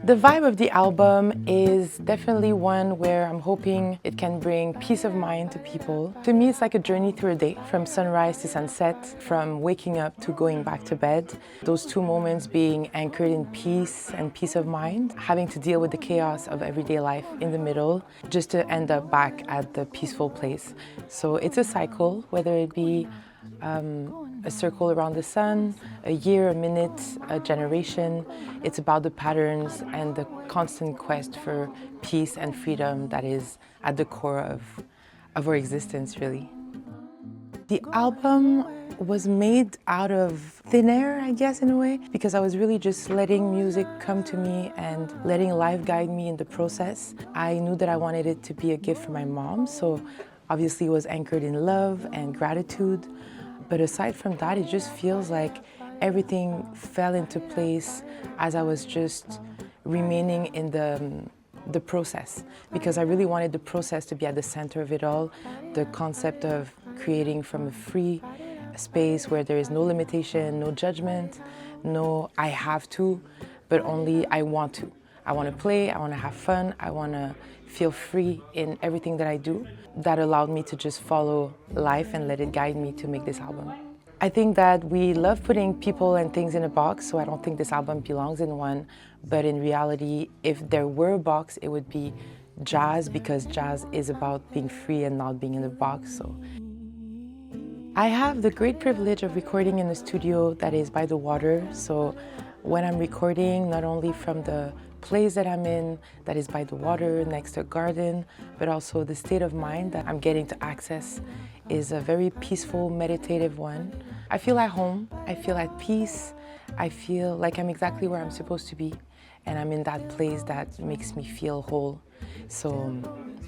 The vibe of the album is definitely one where I'm hoping it can bring peace of mind to people. To me, it's like a journey through a day, from sunrise to sunset, from waking up to going back to bed. Those two moments being anchored in peace and peace of mind, having to deal with the chaos of everyday life in the middle, just to end up back at the peaceful place. So it's a cycle, whether it be a circle around the sun, a year, a minute, a generation. It's about the patterns and the constant quest for peace and freedom that is at the core of our existence, really. The album was made out of thin air, I guess, in a way, because I was really just letting music come to me and letting life guide me in the process. I knew that I wanted it to be a gift for my mom, so obviously it was anchored in love and gratitude. But aside from that, it just feels like everything fell into place as I was just remaining in the process, because I really wanted the process to be at the center of it all. The concept of creating from a free space where there is no limitation, no judgment, no I have to, but only I want to. I want to play, I want to have fun, I want to feel free in everything that I do. That allowed me to just follow life and let it guide me to make this album. I think that we love putting people and things in a box, so I don't think this album belongs in one. But in reality, if there were a box, it would be jazz, because jazz is about being free and not being in a box. So I have the great privilege of recording in a studio that is by the water. So when I'm recording, not only from the place that I'm in, that is by the water, next to a garden, but also the state of mind that I'm getting to access is a very peaceful, meditative one. I feel at home, I feel at peace, I feel like I'm exactly where I'm supposed to be, and I'm in that place that makes me feel whole. So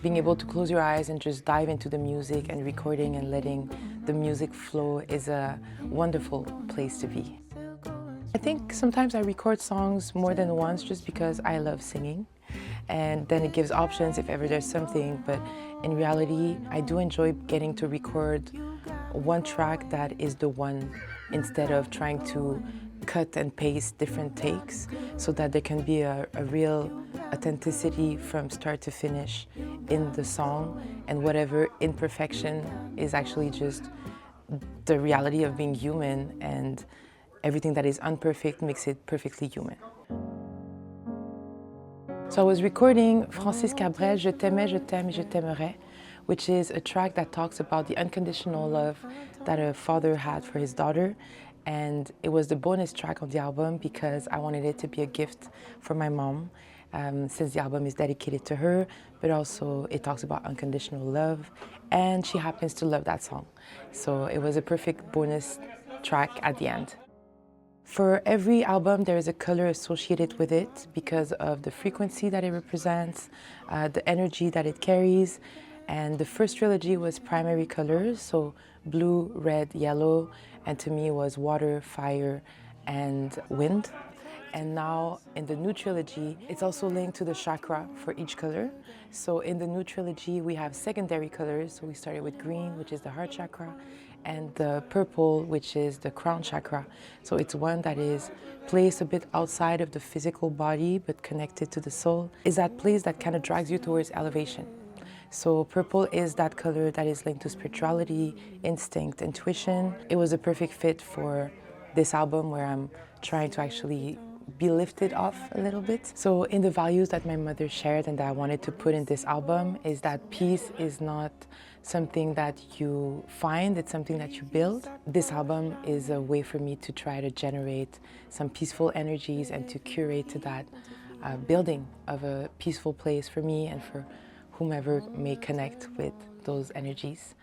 being able to close your eyes and just dive into the music and recording and letting the music flow is a wonderful place to be. I think sometimes I record songs more than once just because I love singing, and then it gives options if ever there's something, but in reality I do enjoy getting to record one track that is the one, instead of trying to cut and paste different takes, so that there can be a real authenticity from start to finish in the song, and whatever imperfection is actually just the reality of being human, and everything that is imperfect makes it perfectly human. So I was recording Francis Cabrel, Je t'aimais, je t'aime, et je t'aimerai, which is a track that talks about the unconditional love that a father had for his daughter. And it was the bonus track on the album because I wanted it to be a gift for my mom, since the album is dedicated to her, but also it talks about unconditional love, and she happens to love that song. So it was a perfect bonus track at the end. For every album, there is a color associated with it because of the frequency that it represents, the energy that it carries. And the first trilogy was primary colors, so blue, red, yellow, and to me was water, fire, and wind. And now in the new trilogy, it's also linked to the chakra for each color. So in the new trilogy, we have secondary colors. So we started with green, which is the heart chakra, and the purple, which is the crown chakra. So it's one that is placed a bit outside of the physical body, but connected to the soul. Is that place that kind of drags you towards elevation. So purple is that color that is linked to spirituality, instinct, intuition. It was a perfect fit for this album where I'm trying to actually be lifted off a little bit. So in the values that my mother shared and that I wanted to put in this album is that peace is not something that you find, it's something that you build. This album is a way for me to try to generate some peaceful energies and to curate to that building of a peaceful place for me and for whomever may connect with those energies.